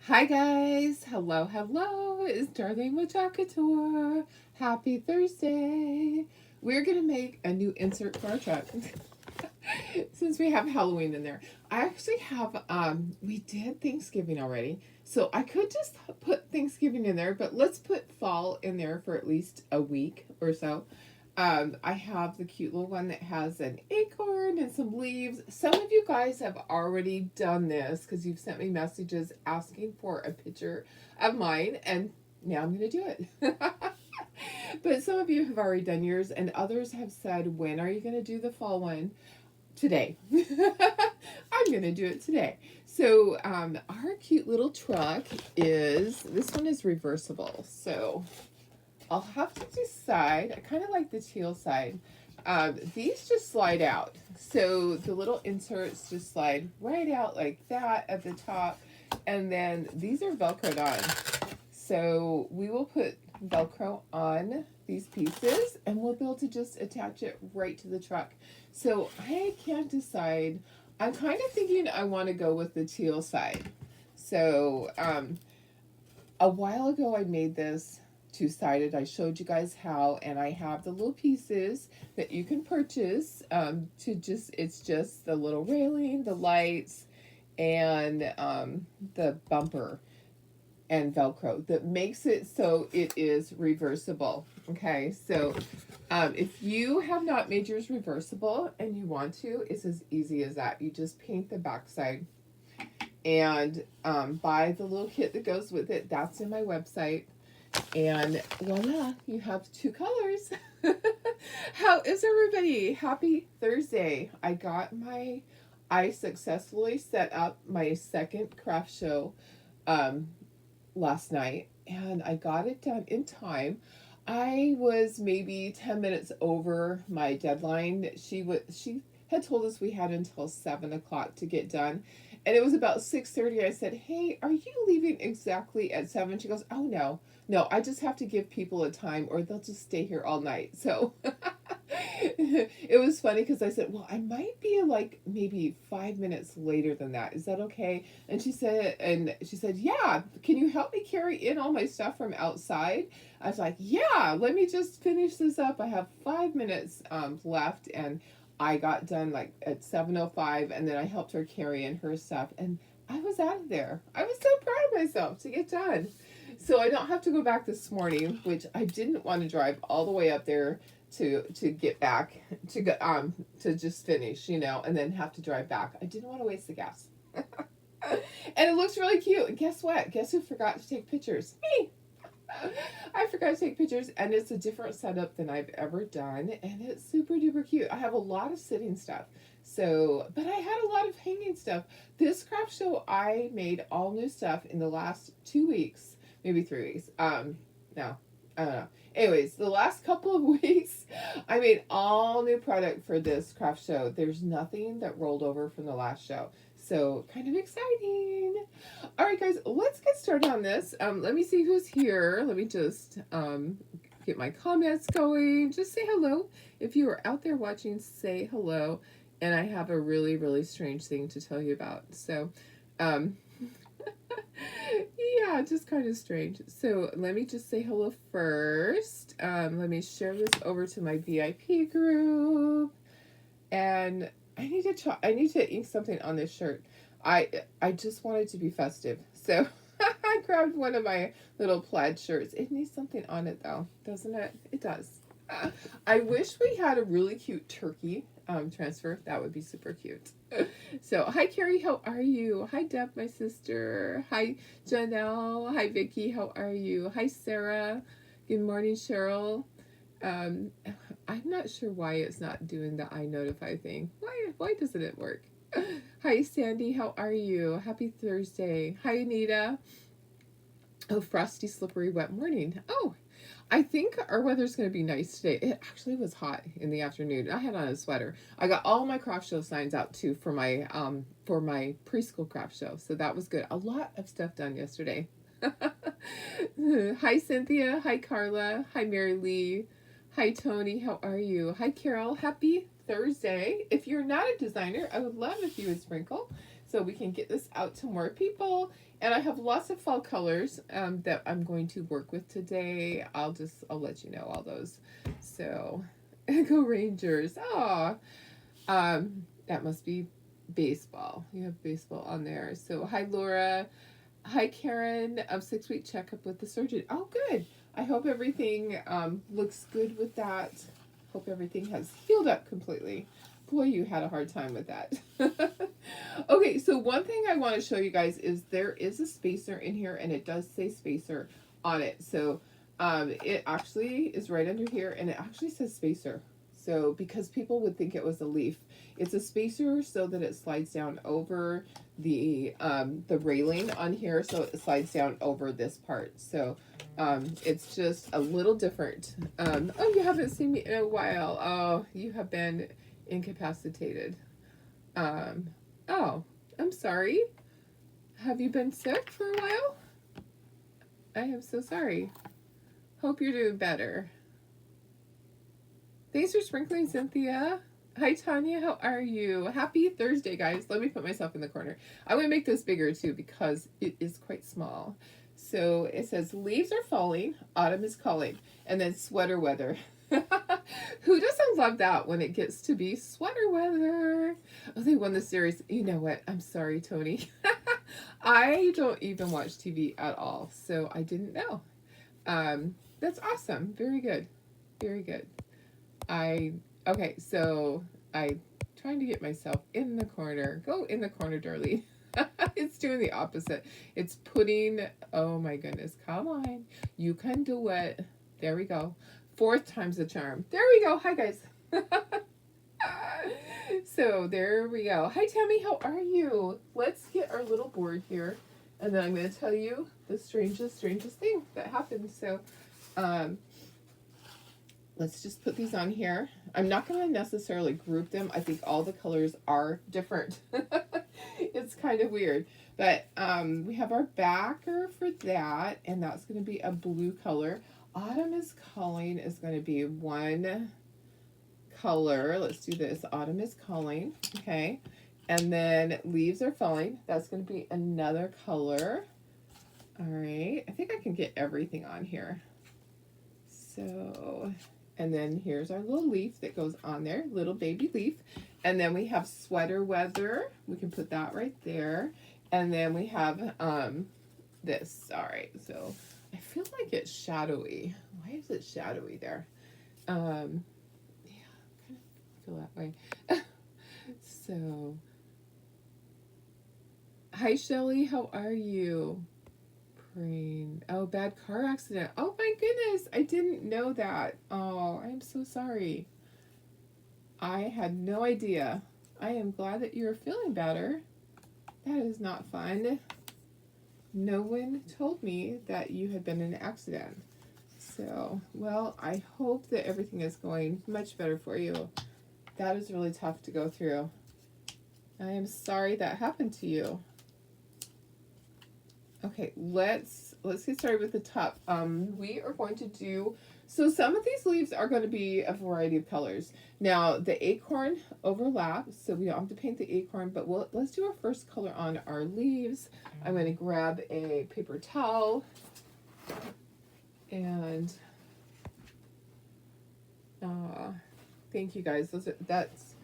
Hi guys, hello, it's Darlene with Jack Couture. Happy Thursday. We're gonna make a new insert for our truck since we have Halloween in there. I actually have we did Thanksgiving already, so I could just put Thanksgiving in there, but let's put fall in there for at least a week or so. I have the cute little one that has an acorn and some leaves. Some of you guys have already done this because you've sent me messages asking for a picture of mine, and now I'm going to do it. But some of you have already done yours, and others have said, when are you going to do the fall one? Today. I'm going to do it today. So, our cute little truck is this one is reversible. So, I'll have to decide. I kind of like the teal side. These just slide out. So the little inserts just slide right out like that at the top. And then these are Velcroed on. So we will put Velcro on these pieces and we'll be able to just attach it right to the truck. So I can't decide. I'm kind of thinking I want to go with the teal side. So a while ago I made this two-sided. I showed you guys how, and I have the little pieces that you can purchase to just, it's just the little railing, the lights, and the bumper and Velcro that makes it so it is reversible. Okay, so if you have not made yours reversible and you want to, it's as easy as that. You just paint the backside and buy the little kit that goes with it. That's in my website. And voila, you have two colors. How is everybody? Happy Thursday. I successfully set up my second craft show um, last night and I got it done in time. I was maybe 10 minutes over my deadline. She had told us we had until 7 o'clock to get done. And it was about 6:30. I said, "Hey, are you leaving exactly at 7?" She goes, "Oh no, I just have to give people a time or they'll just stay here all night." So it was funny because I said, "Well, I might be like maybe 5 minutes later than that. Is that okay?" And she said, "Yeah, can you help me carry in all my stuff from outside?" I was like, "Yeah, let me just finish this up. I have 5 minutes left." And I got done like at 7:05, and then I helped her carry in her stuff, and I was out of there. I was so proud of myself to get done. So I don't have to go back this morning, which I didn't want to drive all the way up there to get back to just finish, and then have to drive back. I didn't want to waste the gas. And it looks really cute. And guess what? Guess who forgot to take pictures? Me. I forgot to take pictures, and it's a different setup than I've ever done, and it's super duper cute. I have a lot of sitting stuff, but I had a lot of hanging stuff. This craft show, I made all new stuff in the last 2 weeks, maybe 3 weeks. No, I don't know. Anyways, the last couple of weeks, I made all new product for this craft show. There's nothing that rolled over from the last show, so kind of exciting. All right, guys, let's get started on this. Let me see who's here. Let me just get my comments going. Just say hello. If you are out there watching, say hello. And I have a really, really strange thing to tell you about. So, um, yeah, just kind of strange. So let me just say hello first. Let me share this over to my VIP group. And I need to ink something on this shirt. I just wanted to be festive. So I grabbed one of my little plaid shirts. It needs something on it though, doesn't it? It does. I wish we had a really cute turkey transfer. That would be super cute. So, hi Carrie, how are you? Hi Deb, my sister. Hi Janelle. Hi Vicky, how are you? Hi Sarah. Good morning, Cheryl. Um, I'm not sure why it's not doing the I notify thing. Why doesn't it work? Hi Sandy, how are you? Happy Thursday. Hi Anita. Oh, frosty, slippery, wet morning. Oh, I think our weather's going to be nice today. It actually was hot in the afternoon. I had on a sweater. I got all my craft show signs out too for my preschool craft show. So that was good. A lot of stuff done yesterday. Hi Cynthia. Hi Carla. Hi Mary Lee. Hi Tony. How are you? Hi Carol. Happy Thursday. If you're not a designer, I would love if you would sprinkle. so we can get this out to more people. And I have lots of fall colors that I'm going to work with today. I'll let you know all those. So, go Rangers. Aw. That must be baseball. You have baseball on there. So, hi, Laura. Hi, Karen. 6-week checkup with the surgeon. Oh, good. I hope everything looks good with that. Hope everything has healed up completely. Boy, you had a hard time with that. Okay, so one thing I want to show you guys is there is a spacer in here, and it does say spacer on it. So it actually is right under here, and it actually says spacer. So because people would think it was a leaf, it's a spacer so that it slides down over the railing on here, so it slides down over this part. So it's just a little different. Oh, you haven't seen me in a while. Oh, you have been incapacitated. Oh, I'm sorry. Have you been sick for a while? I am so sorry. Hope you're doing better. Thanks for sprinkling, Cynthia. Hi, Tanya. How are you? Happy Thursday, guys. Let me put myself in the corner. I'm going to make this bigger, too, because it is quite small. So it says, leaves are falling, autumn is calling, and then sweater weather. Who doesn't love that when it gets to be sweater weather? Oh, they won the series. You know what? I'm sorry, Tony. I don't even watch TV at all, so I didn't know. That's awesome. Very good. Very good. Okay, so I'm trying to get myself in the corner. Go in the corner, Darlene. It's doing the opposite. It's putting, oh my goodness, come on. You can do it. There we go. 4th time's the charm. There we go. Hi, guys. So there we go. Hi, Tammy. How are you? Let's get our little board here. And then I'm going to tell you the strangest thing that happened. So, let's just put these on here. I'm not going to necessarily group them. I think all the colors are different. It's kind of weird. But we have our backer for that, and that's going to be a blue color. Autumn is Calling is going to be one color. Let's do this. Autumn is Calling. Okay. And then Leaves Are Falling. That's going to be another color. All right. I think I can get everything on here. So, and then here's our little leaf that goes on there. Little baby leaf. And then we have Sweater Weather. We can put that right there. And then we have this. All right. So I feel like it's shadowy. Why is it shadowy there? Yeah, kind of feel that way. So, hi, Shelly. How are you? Praying. Oh, bad car accident. Oh my goodness. I didn't know that. Oh, I'm so sorry. I had no idea. I am glad that you're feeling better. That is not fun. No one told me that you had been in an accident. So, well, I hope that everything is going much better for you. That is really tough to go through. I am sorry that happened to you. Okay, let's get started with the top. We are going to do, so some of these leaves are going to be a variety of colors. Now, the acorn overlaps, so we don't have to paint the acorn, but let's do our first color on our leaves. I'm going to grab a paper towel, and thank you guys. That's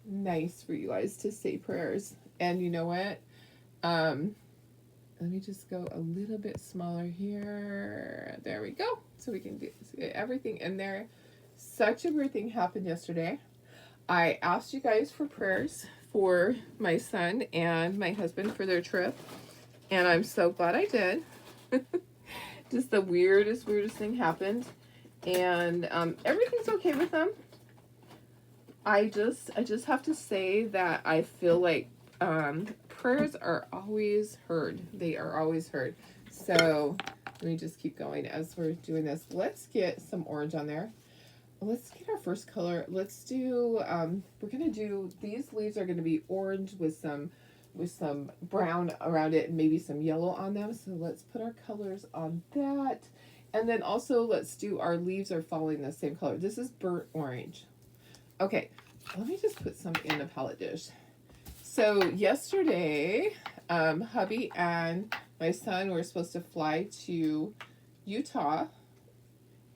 nice for you guys to say prayers. And you know what? Let me just go a little bit smaller here. There we go. So we can get everything in there. Such a weird thing happened yesterday. I asked you guys for prayers for my son and my husband for their trip. And I'm so glad I did. Just the weirdest thing happened. And everything's okay with them. I just have to say that I feel like prayers are always heard. They are always heard. So let me just keep going as we're doing this. Let's get some orange on there. Let's get our first color. Let's do, we're going to do, these leaves are going to be orange with some brown around it and maybe some yellow on them. So let's put our colors on that. And then also let's do our leaves are falling the same color. This is burnt orange. Okay, let me just put some in a palette dish. So yesterday, hubby and my son were supposed to fly to Utah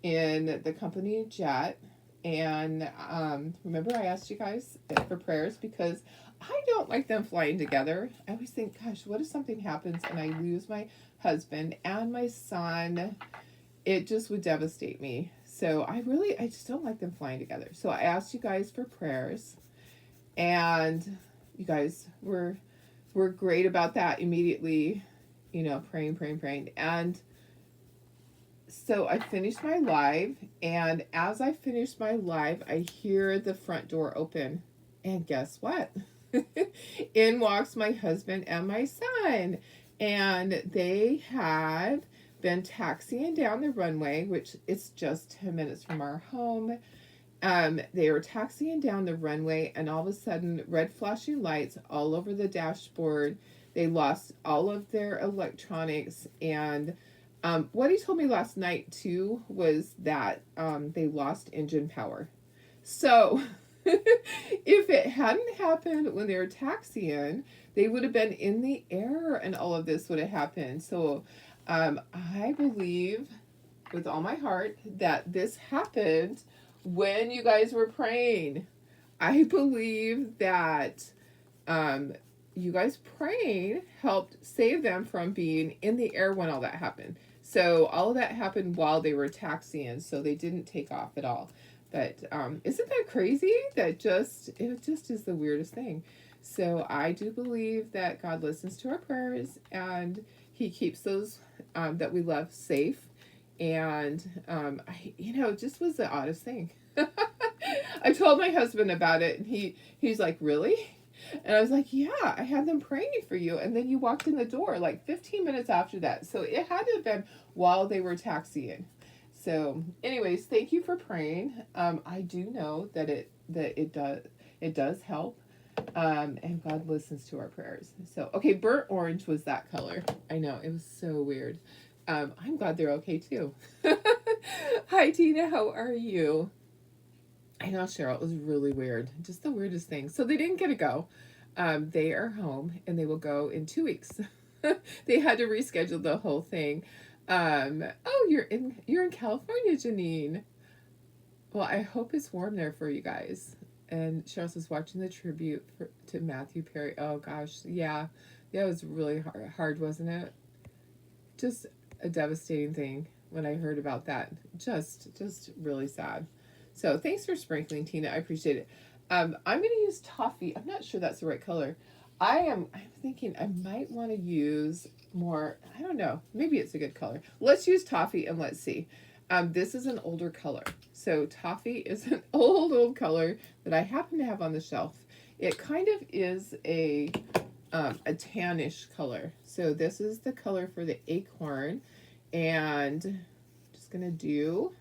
in the company jet. And remember, I asked you guys for prayers because I don't like them flying together. I always think, gosh, what if something happens and I lose my husband and my son? It just would devastate me. So I just don't like them flying together. So I asked you guys for prayers, and you guys were great about that immediately. Praying, and so I finished my live, and as I finished my live, I hear the front door open, and guess what? In walks my husband and my son, and they had been taxiing down the runway, which is just 10 minutes from our home. They were taxiing down the runway, and all of a sudden, red flashing lights all over the dashboard. They lost all of their electronics, and what he told me last night too was that they lost engine power. So, if it hadn't happened when they were taxiing, they would have been in the air, and all of this would have happened. So, I believe with all my heart that this happened when you guys were praying. I believe that you guys praying helped save them from being in the air when all that happened. So all of that happened while they were taxiing, so they didn't take off at all. But isn't that crazy? It just is the weirdest thing. So I do believe that God listens to our prayers, and He keeps those that we love safe. And it just was the oddest thing. I told my husband about it, and he's like, "Really?" And I was like, "Yeah, I had them praying for you, and then you walked in the door like 15 minutes after that. So it had to have been while they were taxiing." So, anyways, thank you for praying. I do know that it does help, and God listens to our prayers. So, okay, burnt orange was that color. I know, it was so weird. I'm glad they're okay too. Hi, Tina. How are you? I know, Cheryl. It was really weird. Just the weirdest thing. So they didn't get to go. They are home, and they will go in 2 weeks. They had to reschedule the whole thing. Oh, you're in California, Janine. Well, I hope it's warm there for you guys. And Cheryl says watching the tribute to Matthew Perry. Oh gosh, yeah, it was really hard, wasn't it? Just a devastating thing when I heard about that. Just really sad. So thanks for sprinkling, Tina. I appreciate it. I'm going to use toffee. I'm not sure that's the right color. I'm thinking I might want to use more. I don't know. Maybe it's a good color. Let's use toffee and let's see. This is an older color. So toffee is an old color that I happen to have on the shelf. It kind of is a tannish color. So this is the color for the acorn, and I'm just gonna do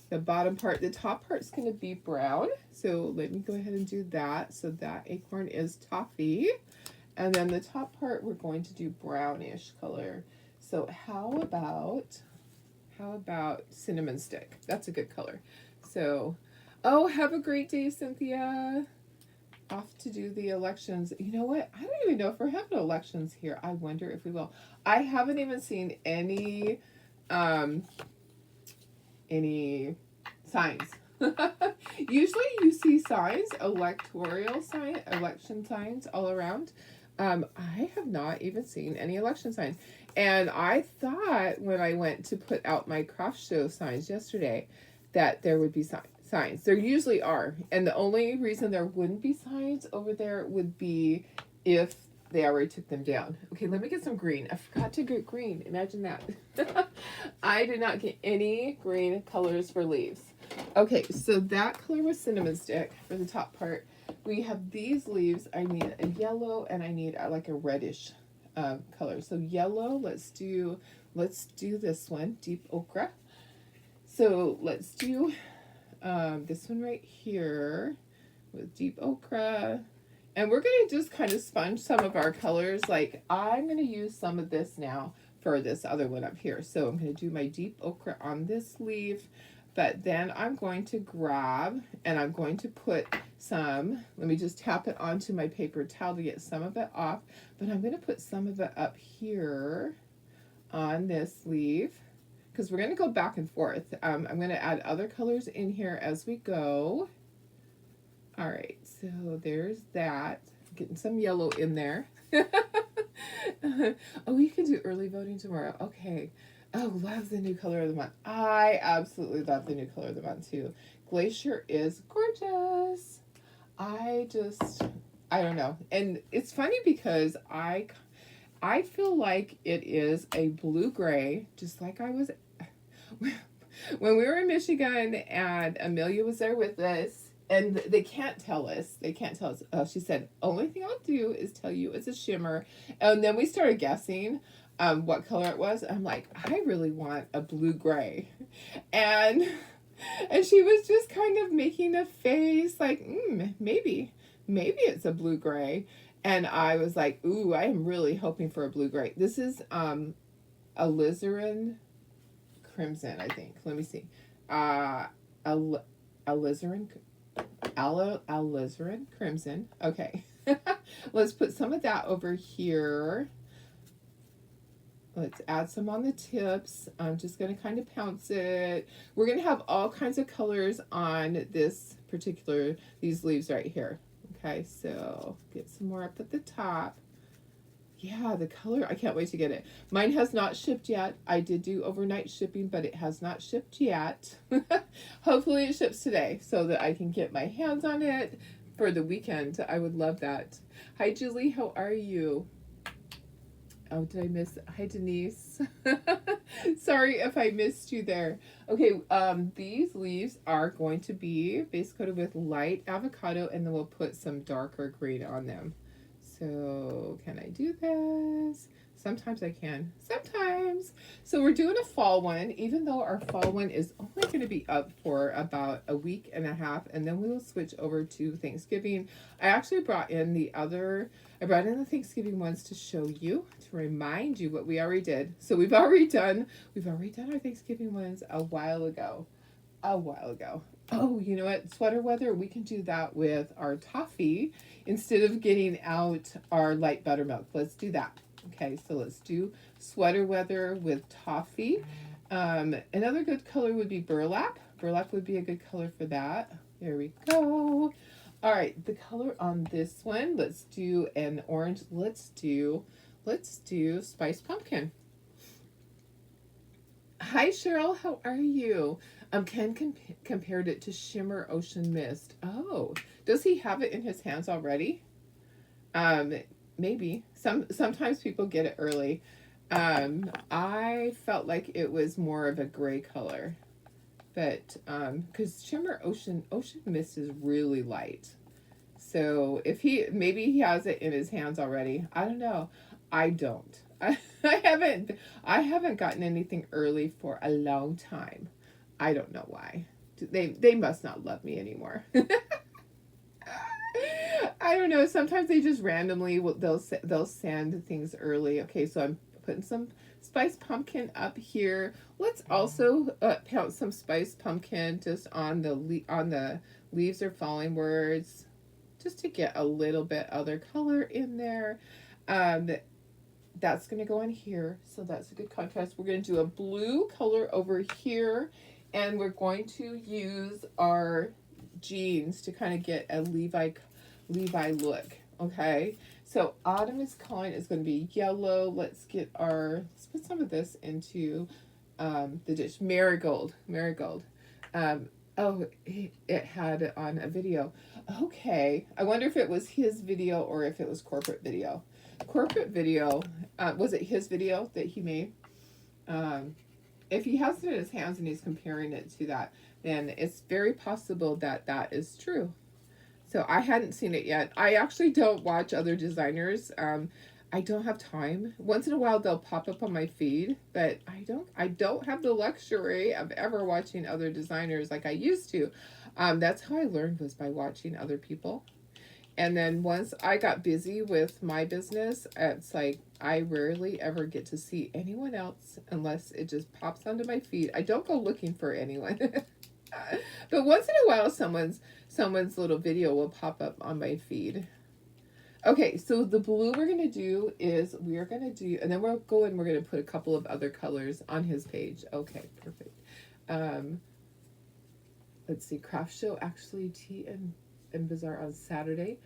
the bottom part. The top part's gonna be brown. So let me go ahead and do that. So that acorn is toffee, and then the top part we're going to do brownish color. So how about cinnamon stick? That's a good color. So, oh, have a great day, Cynthia. Off to do the elections. You know what? I don't even know if we're having elections here. I wonder if we will. I haven't even seen any signs. Usually you see signs, election signs all around. I have not even seen any election signs. And I thought when I went to put out my craft show signs yesterday that there would be signs. There usually are. And the only reason there wouldn't be signs over there would be if they already took them down. Okay, let me get some green. I forgot to get green. Imagine that. I did not get any green colors for leaves. Okay, so that color was cinnamon stick for the top part. We have these leaves. I need a yellow, and I need like a reddish color. So yellow, let's do this one, deep ochre. So let's do this one right here with deep ochre. And we're going to just kind of sponge some of our colors. Like I'm going to use some of this now for this other one up here. So I'm going to do my deep ochre on this leaf. But then I'm going to grab and I'm going to put some, let me just tap it onto my paper towel to get some of it off. But I'm going to put some of it up here on this sleeve because we're going to go back and forth. I'm going to add other colors in here as we go. All right, so there's that. Getting some yellow in there. Oh, we can do early voting tomorrow. Okay. Oh, love the new color of the month. I absolutely love the new color of the month too. Glacier is gorgeous. I don't know. And it's funny because I feel like it is a blue-gray, just like I was when we were in Michigan and Amelia was there with us. And they can't tell us. They can't tell us. She said, only thing I'll do is tell you it's a shimmer. And then we started guessing what color it was. I'm like, I really want a blue-gray. And she was just kind of making a face like, maybe it's a blue-gray. And I was like, ooh, I am really hoping for a blue-gray. This is alizarin crimson, I think. Let me see. Alizarin crimson. Okay. Let's put some of that over here. Let's add some on the tips. I'm just going to kind of pounce it. We're going to have all kinds of colors on these leaves right here. Okay, so get some more up at the top. Yeah, the color, I can't wait to get it. Mine has not shipped yet. I did do overnight shipping, but it has not shipped yet. Hopefully it ships today so that I can get my hands on it for the weekend. I would love that. Hi, Julie. How are you? Oh, did I miss? Hi, Denise. Sorry if I missed you there. Okay, these leaves are going to be base coated with light avocado, and then we'll put some darker green on them. So can I do this? Sometimes I can, sometimes. So we're doing a fall one, even though our fall one is only going to be up for about a week and a half, and then we will switch over to Thanksgiving. I actually brought in the Thanksgiving ones to show you, to remind you what we already did. So we've already done our Thanksgiving ones a while ago. Oh, you know what? Sweater weather, we can do that with our toffee instead of getting out our light buttermilk. Let's do that. Okay, so let's do sweater weather with toffee. Another good color would be burlap. Burlap would be a good color for that. There we go. All right, the color on this one, let's do an orange. Let's do spice pumpkin. Hi, Cheryl. How are you? Ken compared it to Shimmer Ocean Mist. Oh, does he have it in his hands already? Maybe. Sometimes people get it early. I felt like it was more of a gray color, but because Shimmer Ocean Mist is really light. So if maybe he has it in his hands already. I don't know. I don't. I haven't gotten anything early for a long time. I don't know why. They must not love me anymore. I don't know. Sometimes they just randomly they'll send things early. Okay, so I'm putting some spiced pumpkin up here. Let's also pound some spiced pumpkin just on the leaves or falling words, just to get a little bit other color in there. That's going to go in here, so that's a good contrast. We're going to do a blue color over here, and we're going to use our jeans to kind of get a Levi look. Okay, so Autumn is Calling is going to be yellow. Let's put some of this into the dish. Marigold. Oh, it had it on a video. Okay, I wonder if it was his video or if it was corporate video. Corporate video, was it his video that he made? If he has it in his hands and he's comparing it to that, then it's very possible that that is true. So I hadn't seen it yet. I actually don't watch other designers. I don't have time. Once in a while they'll pop up on my feed, but I don't have the luxury of ever watching other designers like I used to. That's how I learned, was by watching other people. And then once I got busy with my business, it's like I rarely ever get to see anyone else unless it just pops onto my feed. I don't go looking for anyone. But once in a while, someone's little video will pop up on my feed. Okay, so the blue we're gonna do is and then we'll go and we're gonna put a couple of other colors on his page. Okay, perfect. Um, let's see, craft show actually tea and bazaar on Saturday.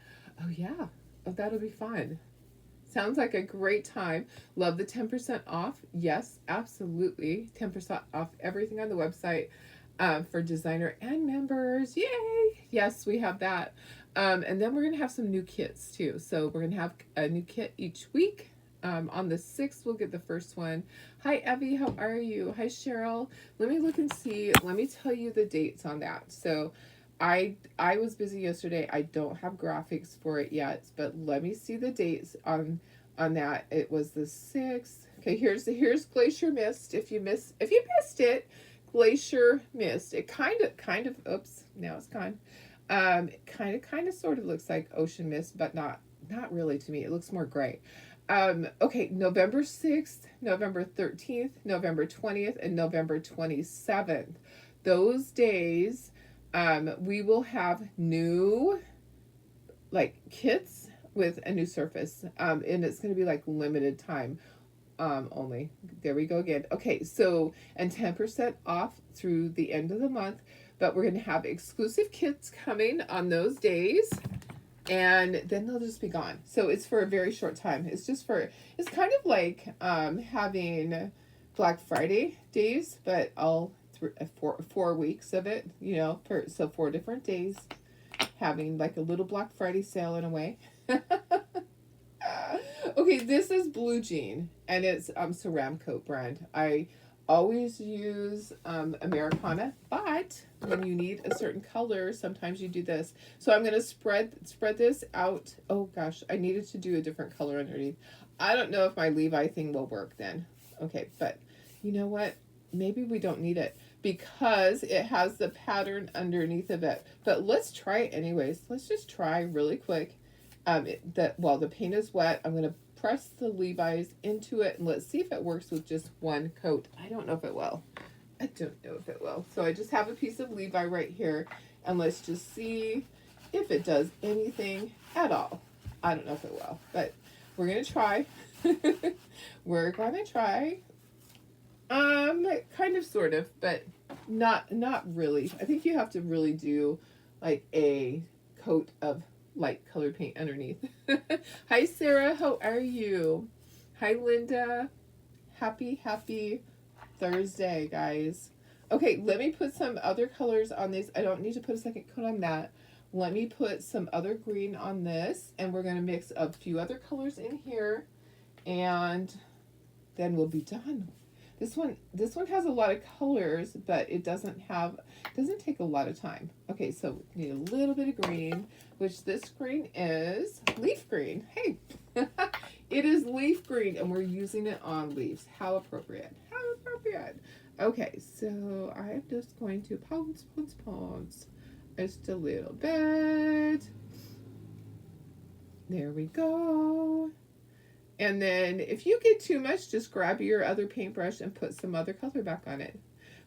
Oh yeah, oh, that'll be fun. Sounds like a great time. Love the 10% off. Yes, absolutely. 10% off everything on the website for designer and members. Yay! Yes, we have that. And then we're going to have some new kits too. So we're going to have a new kit each week. On the 6th, we'll get the first one. Hi, Evie. How are you? Hi, Cheryl. Let me look and see. Let me tell you the dates on that. So I was busy yesterday. I don't have graphics for it yet, but let me see the dates on that. It was the 6th. Okay, here's Glacier Mist. If you missed it, Glacier Mist. It kind of oops, now it's gone. It kind of sort of looks like Ocean Mist, but not really to me. It looks more gray. Okay, November 6th, November 13th, November 20th, and November 27th. Those days we will have new like kits with a new surface, and it's going to be like limited time only. There we go again. Okay, so and 10% off through the end of the month, but we're going to have exclusive kits coming on those days, and then they'll just be gone. So it's for a very short time. It's kind of like having Black Friday days, but all 4 weeks of it, so 4 different days, having like a little Black Friday sale in a way. Okay, this is Blue Jean, and it's Ceramcoat brand. I always use Americana, but when you need a certain color, sometimes you do this. So I'm gonna spread this out. Oh gosh, I needed to do a different color underneath. I don't know if my Levi thing will work then. Okay, but you know what? Maybe we don't need it because it has the pattern underneath of it. But let's try it anyways. Let's just try really quick. While the paint is wet, I'm going to press the Levi's into it and let's see if it works with just one coat. I don't know if it will. So I just have a piece of Levi right here, and let's just see if it does anything at all. I don't know if it will, but we're going to try. We're going to try. Kind of, sort of, but not really. I think you have to really do like a coat of light colored paint underneath. Hi, Sarah. How are you? Hi, Linda. Happy Thursday, guys. Okay, let me put some other colors on these. I don't need to put a second coat on that. Let me put some other green on this, and we're going to mix a few other colors in here, and then we'll be done. This one has a lot of colors, but it doesn't take a lot of time. Okay, so we need a little bit of green, which this green is leaf green. Hey, it is leaf green, and we're using it on leaves. How appropriate. How appropriate. Okay, so I'm just going to pounce just a little bit. There we go. And then if you get too much, just grab your other paintbrush and put some other color back on it.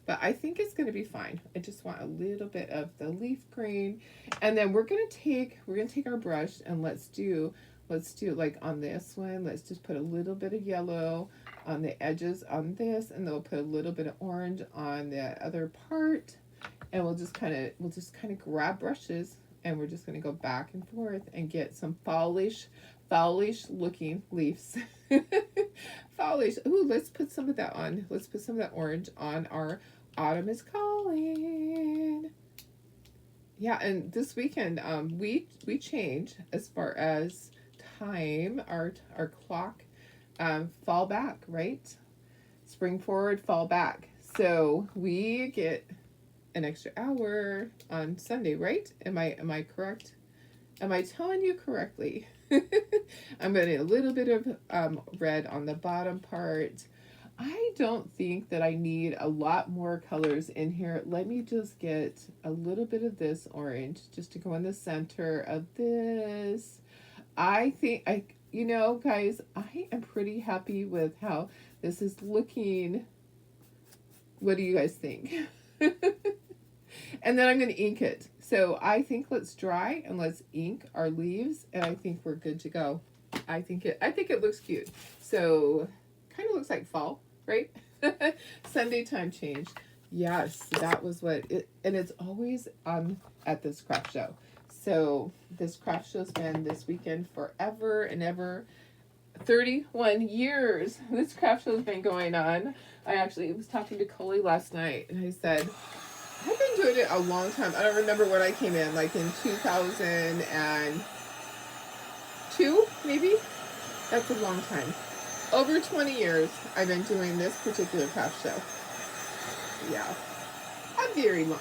But I think it's going to be fine. I just want a little bit of the leaf green. And then we're going to take our brush and let's do like on this one, let's just put a little bit of yellow on the edges on this, and then we'll put a little bit of orange on the other part. And we'll just kind of grab brushes, and we're just going to go back and forth and get some fallish looking leaves. Fallish. Ooh, let's put some of that on. Let's put some of that orange on our Autumn is Calling. Yeah, and this weekend we change as far as time, our clock, fall back, right? Spring forward, fall back. So we get an extra hour on Sunday, right? Am I correct? Am I telling you correctly? I'm getting a little bit of red on the bottom part. I don't think that I need a lot more colors in here. Let me just get a little bit of this orange just to go in the center of this. I think guys, I am pretty happy with how this is looking. What do you guys think? And then I'm going to ink it. So I think let's dry and let's ink our leaves, and I think we're good to go. I think it looks cute. So kind of looks like fall, right? Sunday time change. Yes, that was what it, and it's always at this craft show. So this craft show's been this weekend forever and ever. 31 years this craft show's been going on. I actually was talking to Coley last night, and I said, I've been doing it a long time. I don't remember when I came in, like in 2002, maybe? That's a long time. Over 20 years I've been doing this particular craft show. Yeah. A very long,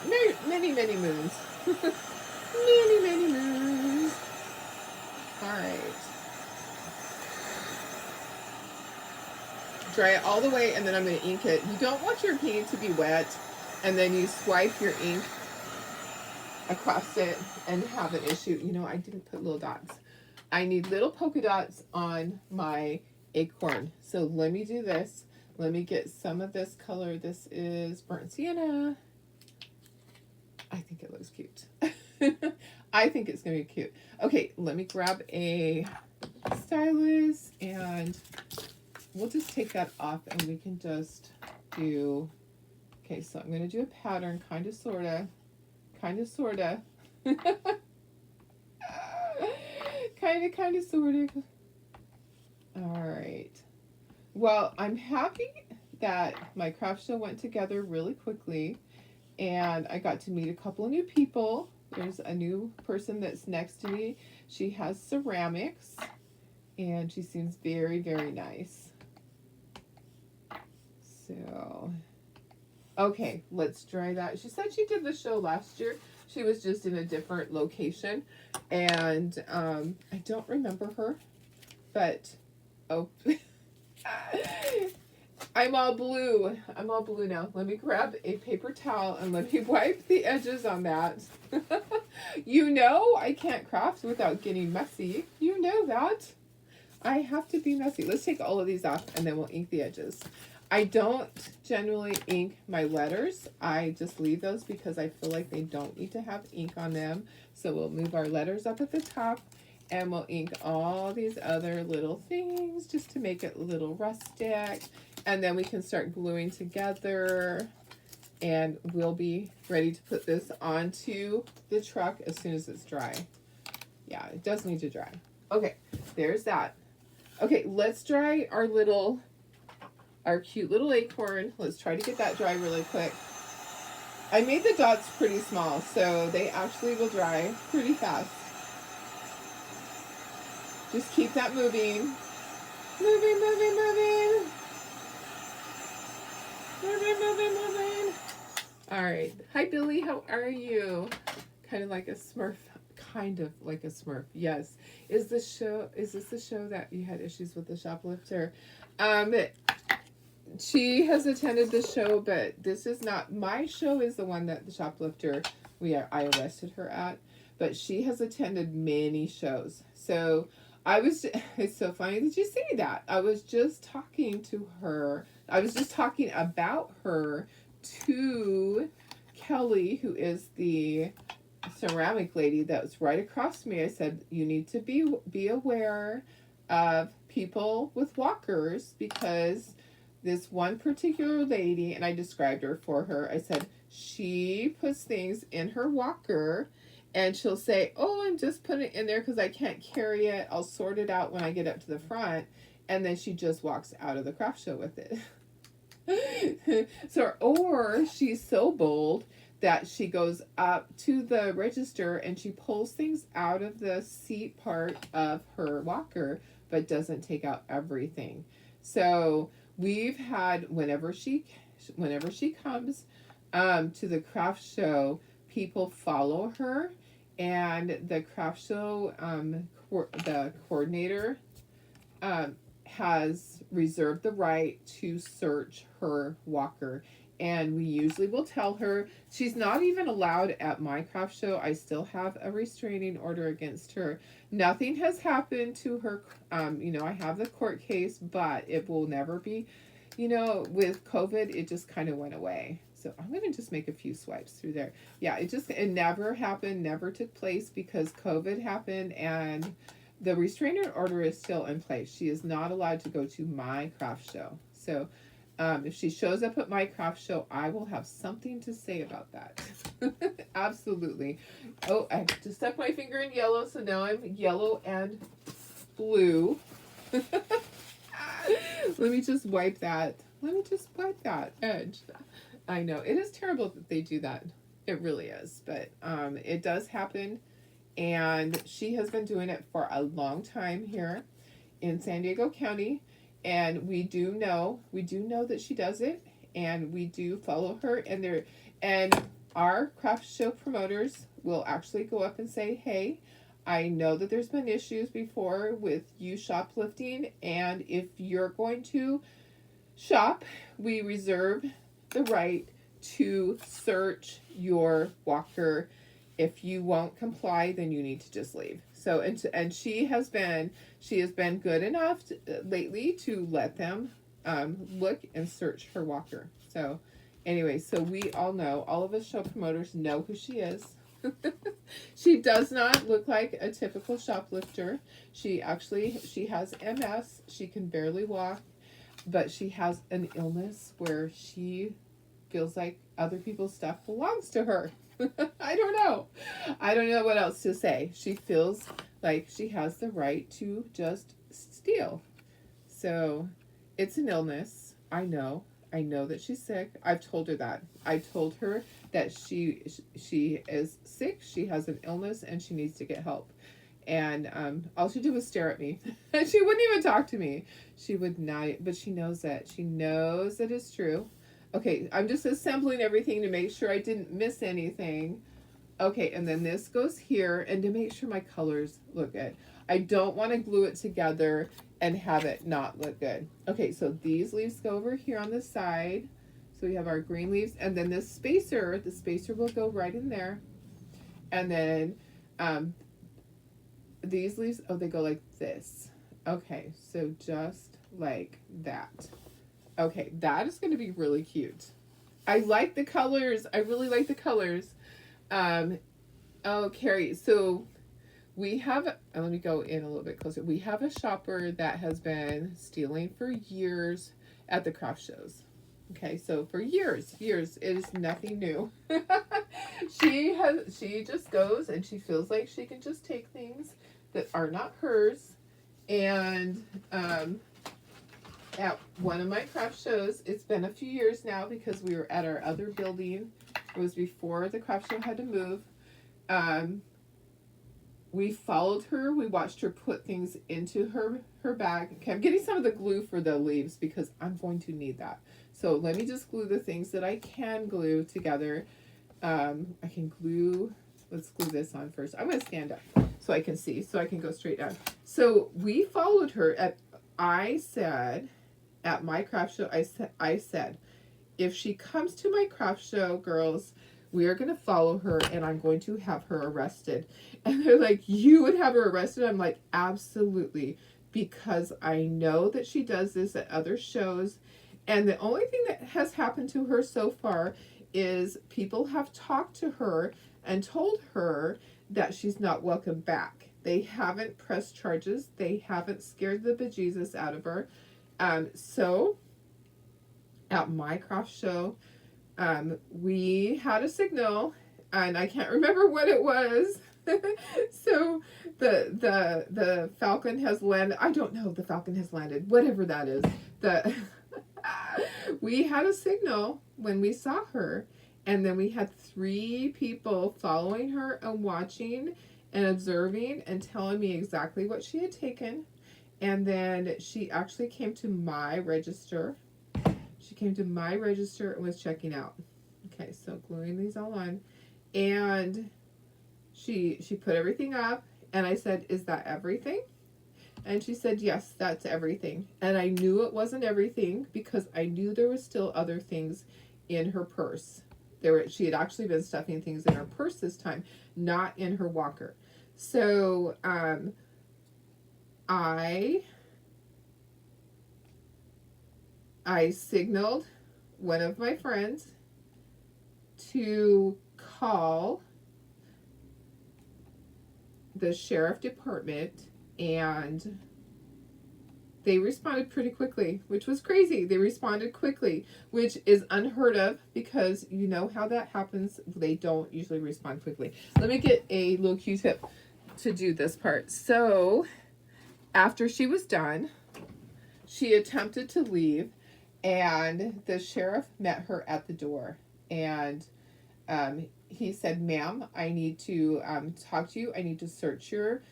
many, many moons. Many, many moons. Alright. Dry it all the way, and then I'm going to ink it. You don't want your paint to be wet, and then you swipe your ink across it and have an issue. You know, I didn't put little dots. I need little polka dots on my acorn. So let me do this. Let me get some of this color. This is burnt sienna. I think it looks cute. I think it's going to be cute. Okay, let me grab a stylus, and we'll just take that off, and we can just do, okay, so I'm going to do a pattern, kind of, sort of. Kind of, sort of. Kind of, sort of. All right. Well, I'm happy that my craft show went together really quickly, and I got to meet a couple of new people. There's a new person that's next to me. She has ceramics, and she seems very, very nice. So, okay, let's dry that. She said she did the show last year. She was just in a different location, and I don't remember her, but, oh, I'm all blue. I'm all blue now. Let me grab a paper towel and let me wipe the edges on that. You know I can't craft without getting messy. You know that. I have to be messy. Let's take all of these off, and then we'll ink the edges. I don't generally ink my letters. I just leave those because I feel like they don't need to have ink on them. So we'll move our letters up at the top, and we'll ink all these other little things just to make it a little rustic. And then we can start gluing together, and we'll be ready to put this onto the truck as soon as it's dry. Yeah, it does need to dry. Okay, there's that. Okay, let's dry our cute little acorn. Let's try to get that dry really quick. I made the dots pretty small, so they actually will dry pretty fast. Just keep that moving. Moving, moving, moving. Moving, moving, moving. All right. Hi, Billy. How are you? Kind of like a Smurf. Kind of like a Smurf. Yes. Is this the show that you had issues with the shoplifter? She has attended the show, but this is not my show. Is the one that the shoplifter I arrested her at, but she has attended many shows. So it's so funny that you say that. I was just talking to her. I was just talking about her to Kelly, who is the ceramic lady that was right across from me. I said, you need to be aware of people with walkers, because this one particular lady, and I described her for her, I said, she puts things in her walker, and she'll say, oh, I'm just putting it in there because I can't carry it. I'll sort it out when I get up to the front. And then she just walks out of the craft show with it. So, or she's so bold that she goes up to the register and she pulls things out of the seat part of her walker, but doesn't take out everything. So we've had, whenever she comes to the craft show, people follow her, and the craft show the coordinator has reserved the right to search her walker. And we usually will tell her. She's not even allowed at my craft show. I still have a restraining order against her. Nothing has happened to her. I have the court case, but it will never be, with COVID, it just kind of went away. So I'm going to just make a few swipes through there. Yeah, it never happened, never took place because COVID happened and the restraining order is still in place. She is not allowed to go to my craft show. So if she shows up at my craft show, I will have something to say about that. Absolutely. Oh, I just stuck my finger in yellow, so now I'm yellow and blue. Let me just wipe that. Let me just wipe that edge. I know it is terrible that they do that. It really is, but it does happen, and she has been doing it for a long time here in San Diego County, and we do know that she does it, and we do follow her, and our craft show promoters will actually go up and say, hey, I know that there's been issues before with you shoplifting, and if you're going to shop, we reserve the right to search your walker. If you won't comply, then you need to just leave. So and she has been good enough lately to let them look and search her walker. So anyway, so we all know, all of us show promoters know who she is. She does not look like a typical shoplifter. She has MS. She can barely walk, but she has an illness where she feels like other people's stuff belongs to her. I don't know. I don't know what else to say. She feels like she has the right to just steal. So it's an illness. I know that she's sick. I've told her that. I told her that she is sick. She has an illness and she needs to get help. And all she did was stare at me. She wouldn't even talk to me. She would not. But she knows that. She knows that it's true. Okay, I'm just assembling everything to make sure I didn't miss anything. Okay, and then this goes here, and to make sure my colors look good. I don't want to glue it together and have it not look good. Okay, so these leaves go over here on the side. So we have our green leaves, and then the spacer will go right in there. And then these leaves, they go like this. Okay, so just like that. Okay, that is going to be really cute. I like the colors. I really like the colors. Oh, Carrie, so we have, let me go in a little bit closer. We have a shopper that has been stealing for years at the craft shows. Okay, so for years, it is nothing new. She just goes and she feels like she can just take things that are not hers. And at one of my craft shows, it's been a few years now because we were at our other building. It was before the craft show had to move. We followed her. We watched her put things into her bag. Okay, I'm getting some of the glue for the leaves because I'm going to need that. So let me just glue the things that I can glue together. I can glue, let's glue this on first. I'm going to stand up so I can see, so I can go straight down. So we followed her I said, at my craft show, I said, if she comes to my craft show, girls, we are going to follow her and I'm going to have her arrested. And they're like, you would have her arrested? I'm like, absolutely. Because I know that she does this at other shows. And the only thing that has happened to her so far is people have talked to her and told her that she's not welcome back. They haven't pressed charges. They haven't scared the bejesus out of her. So at my craft show, we had a signal, and I can't remember what it was. So the Falcon has landed. I don't know if the Falcon has landed. Whatever that is. We had a signal when we saw her, and then we had 3 people following her and watching and observing and telling me exactly what she had taken. And then she actually came to my register. She came to my register and was checking out. Okay, so gluing these all on. And she put everything up, and I said, is that everything? And she said, yes, that's everything. And I knew it wasn't everything because I knew there was still other things in her purse. She had actually been stuffing things in her purse this time, not in her walker. So I signaled one of my friends, to call the sheriff department, and they responded pretty quickly, which was crazy. They responded quickly, which is unheard of because you know how that happens. They don't usually respond quickly. Let me get a little Q-tip to do this part. So after she was done, she attempted to leave, and the sheriff met her at the door. And he said, "Ma'am, I need to talk to you. I need to search your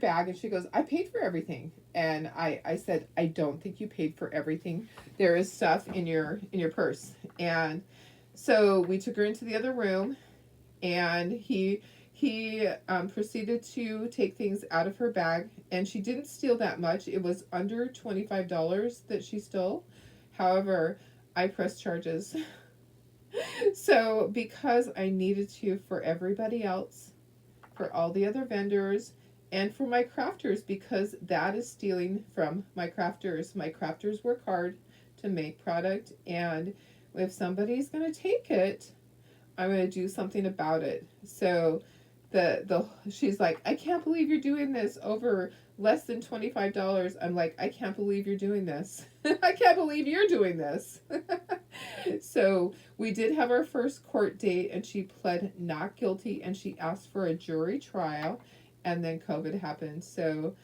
bag." And she goes, "I paid for everything." And I said, "I don't think you paid for everything. There is stuff in your purse." And so we took her into the other room, and he proceeded to take things out of her bag, and she didn't steal that much. It was under $25 that she stole. However, I pressed charges. So because I needed to for everybody else, for all the other vendors, and for my crafters, because that is stealing from my crafters. My crafters work hard to make product, and if somebody's going to take it, I'm going to do something about it. So she's like, "I can't believe you're doing this over less than $25. I'm like, "I can't believe you're doing this." I can't believe you're doing this. So we did have our first court date, and she pled not guilty, and she asked for a jury trial, and then COVID happened. So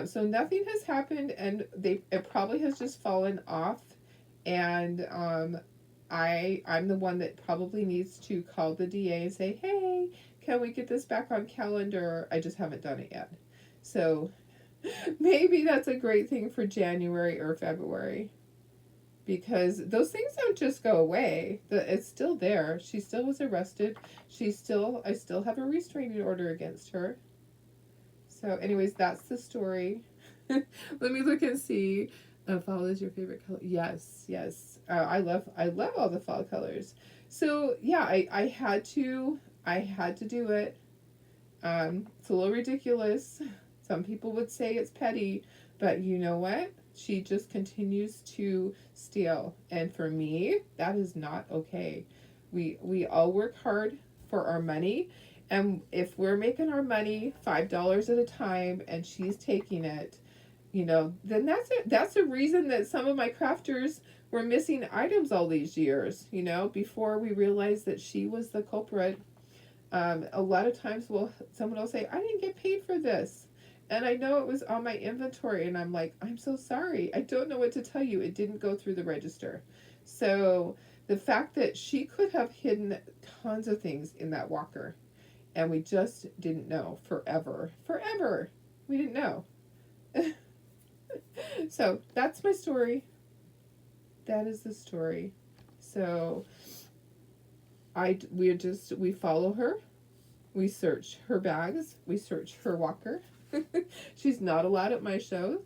so nothing has happened, and it probably has just fallen off. And I'm the one that probably needs to call the DA and say, "Hey, can we get this back on calendar?" I just haven't done it yet. So maybe that's a great thing for January or February, because those things don't just go away. It's still there. She still was arrested. I still have a restraining order against her. So anyways, that's the story. Let me look and see. Fall is your favorite color? Yes, yes. I love all the fall colors. So yeah, I had to do it. It's a little ridiculous. Some people would say it's petty, but you know what? She just continues to steal, and for me, that is not okay. We all work hard for our money, and if we're making our money $5 at a time, and she's taking it, then that's a reason that some of my crafters were missing items all these years, before we realized that she was the culprit. A lot of times someone will say, "I didn't get paid for this." And I know it was on my inventory, and I'm like, "I'm so sorry. I don't know what to tell you. It didn't go through the register." So the fact that she could have hidden tons of things in that walker, and we just didn't know forever. Forever. We didn't know. So that's my story. That is the story. So we follow her. We search her bags. We search her walker. She's not allowed at my show.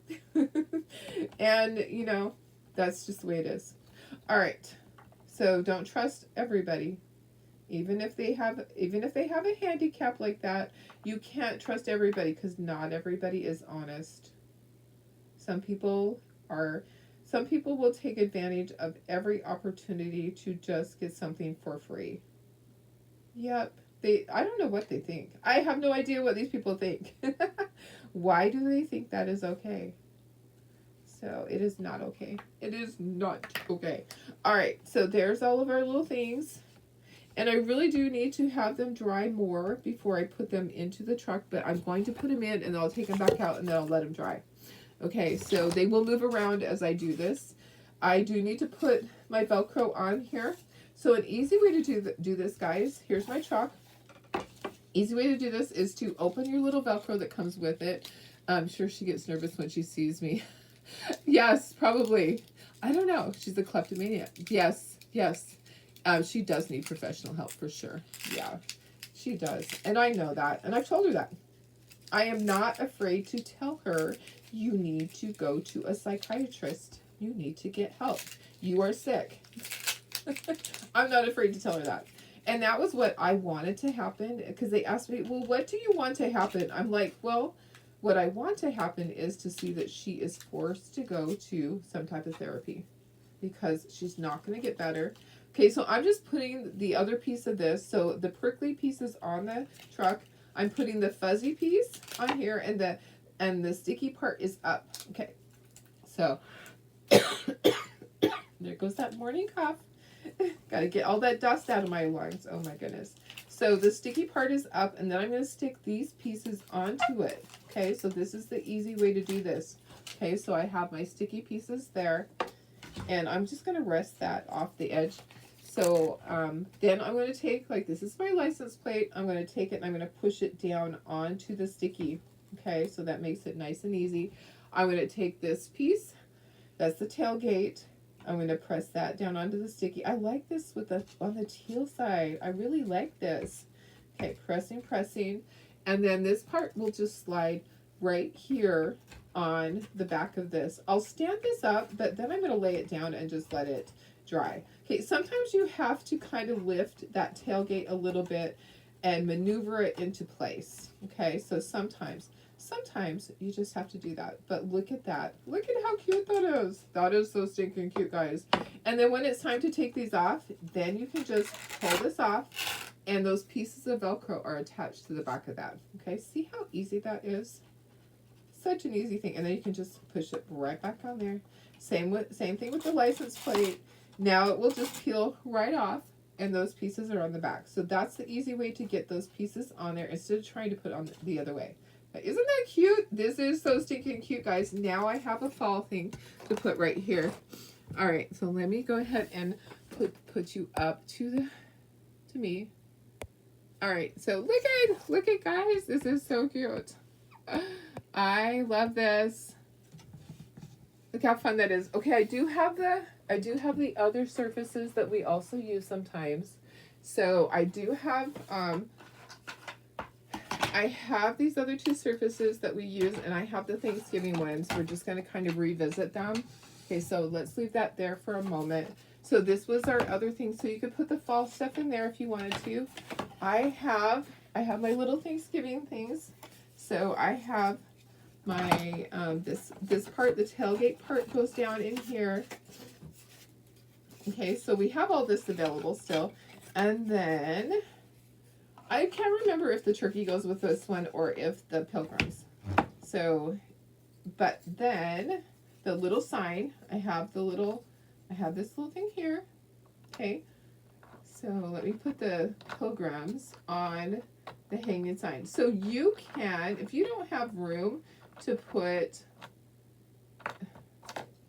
And that's just the way it is. All right. So don't trust everybody. Even if they have a handicap like that, you can't trust everybody, because not everybody is honest. Some people will take advantage of every opportunity to just get something for free. Yep. I don't know what they think. I have no idea what these people think. Why do they think that is okay? So it is not okay. It is not okay. All right. So there's all of our little things. And I really do need to have them dry more before I put them into the truck. But I'm going to put them in, and then I'll take them back out, and then I'll let them dry. Okay. So they will move around as I do this. I do need to put my Velcro on here. So an easy way to do this, guys, here's my chalk. Easy way to do this is to open your little Velcro that comes with it. I'm sure she gets nervous when she sees me. Yes, probably. I don't know. She's a kleptomaniac. Yes, yes. She does need professional help for sure. Yeah, she does. And I know that. And I've told her that. I am not afraid to tell her, you need to go to a psychiatrist. You need to get help. You are sick. I'm not afraid to tell her that. And that was what I wanted to happen, because they asked me, "Well, what do you want to happen?" I'm like, well, what I want to happen is to see that she is forced to go to some type of therapy, because she's not going to get better. Okay, so I'm just putting the other piece of this. So the prickly piece is on the truck. I'm putting the fuzzy piece on here, and the sticky part is up. Okay, so there goes that morning cough. Gotta get all that dust out of my lungs. Oh my goodness. So the sticky part is up, and then I'm going to stick these pieces onto it. Okay, so this is the easy way to do this. Okay, so I have my sticky pieces there, and I'm just going to rest that off the edge. So then I'm going to take, like, this is my license plate. I'm going to take it and I'm going to push it down onto the sticky. Okay, so that makes it nice and easy. I'm going to take this piece. That's the tailgate. I'm going to press that down onto the sticky. I like this with the on the teal side. I really like this. Okay, pressing. And then this part will just slide right here on the back of this. I'll stand this up, but then I'm going to lay it down and just let it dry. Okay, sometimes you have to kind of lift that tailgate a little bit and maneuver it into place. Okay, so sometimes you just have to do that. But look at that. Look at how cute that is. That is so stinking cute, guys. And then when it's time to take these off, then you can just pull this off, and those pieces of Velcro are attached to the back of that. Okay, see how easy that is? Such an easy thing. And then you can just push it right back on there. Same thing with the license plate. Now it will just peel right off, and those pieces are on the back. So that's the easy way to get those pieces on there instead of trying to put on the other way. Isn't that cute? This is so stinking cute, guys. Now I have a fall thing to put right here. All right, so let me go ahead and put you up to me. All right, so look at guys. This is so cute. I love this. Look how fun that is. Okay, I do have the other surfaces that we also use sometimes. So I do have I have these other two surfaces that we use, and I have the Thanksgiving ones. We're just going to kind of revisit them. Okay, so let's leave that there for a moment. So this was our other thing. So you could put the fall stuff in there if you wanted to. I have my little Thanksgiving things. So I have my this part, the tailgate part, goes down in here. Okay, so we have all this available still, and then I can't remember if the turkey goes with this one or if the pilgrims. So, but then the little sign, I have this little thing here. Okay, so let me put the pilgrims on the hanging sign. So you can, if you don't have room to put,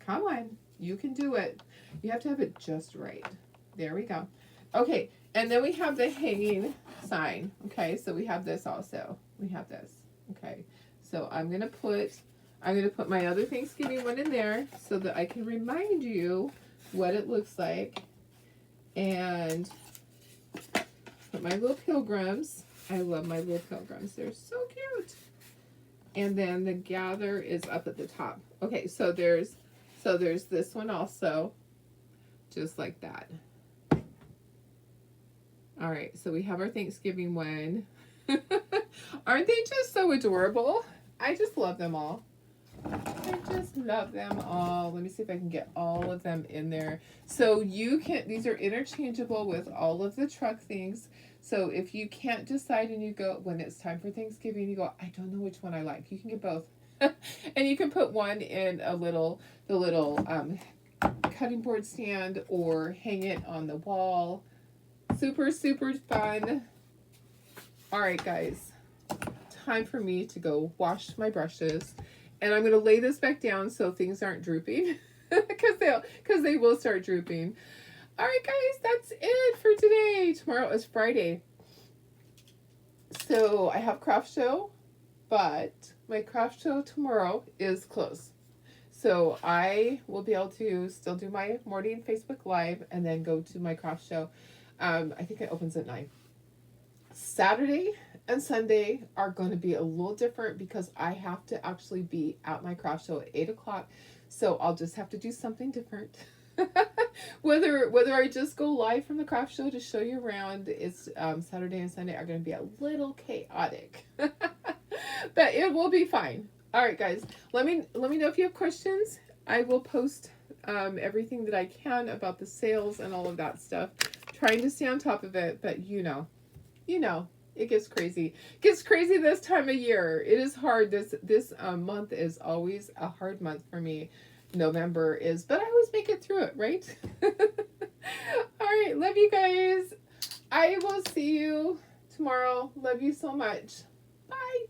come on, you can do it. You have to have it just right. There we go. Okay, and then we have the hanging sign. Okay, so we have this also. We have this. Okay, so I'm gonna put my other Thanksgiving one in there so that I can remind you what it looks like, and put my little pilgrims. I love my little pilgrims. They're so cute. And then the gather is up at the top. Okay, so there's this one also, just like that. All right, so we have our Thanksgiving one. Aren't they just so adorable? I just love them all. I just love them all. Let me see if I can get all of them in there. So these are interchangeable with all of the truck things. So if you can't decide and you go, when it's time for Thanksgiving, you go, I don't know which one I like. You can get both. And you can put one in the little cutting board stand or hang it on the wall. Super, super fun. All right, guys, time for me to go wash my brushes, and I'm going to lay this back down so things aren't drooping because they will start drooping. All right, guys, that's it for today. Tomorrow is Friday. So I have craft show, but my craft show tomorrow is closed. So I will be able to still do my morning Facebook Live and then go to my craft show. I think it opens at 9. Saturday and Sunday are going to be a little different because I have to actually be at my craft show at 8 o'clock. So I'll just have to do something different. Whether I just go live from the craft show to show you around, it's Saturday and Sunday are going to be a little chaotic. But it will be fine. All right, guys, let me know if you have questions. I will post everything that I can about the sales and all of that stuff. Trying to stay on top of it, but you know, it gets crazy. It gets crazy this time of year. It is hard. This month is always a hard month for me. November is, but I always make it through it, right? All right, love you guys. I will see you tomorrow. Love you so much. Bye.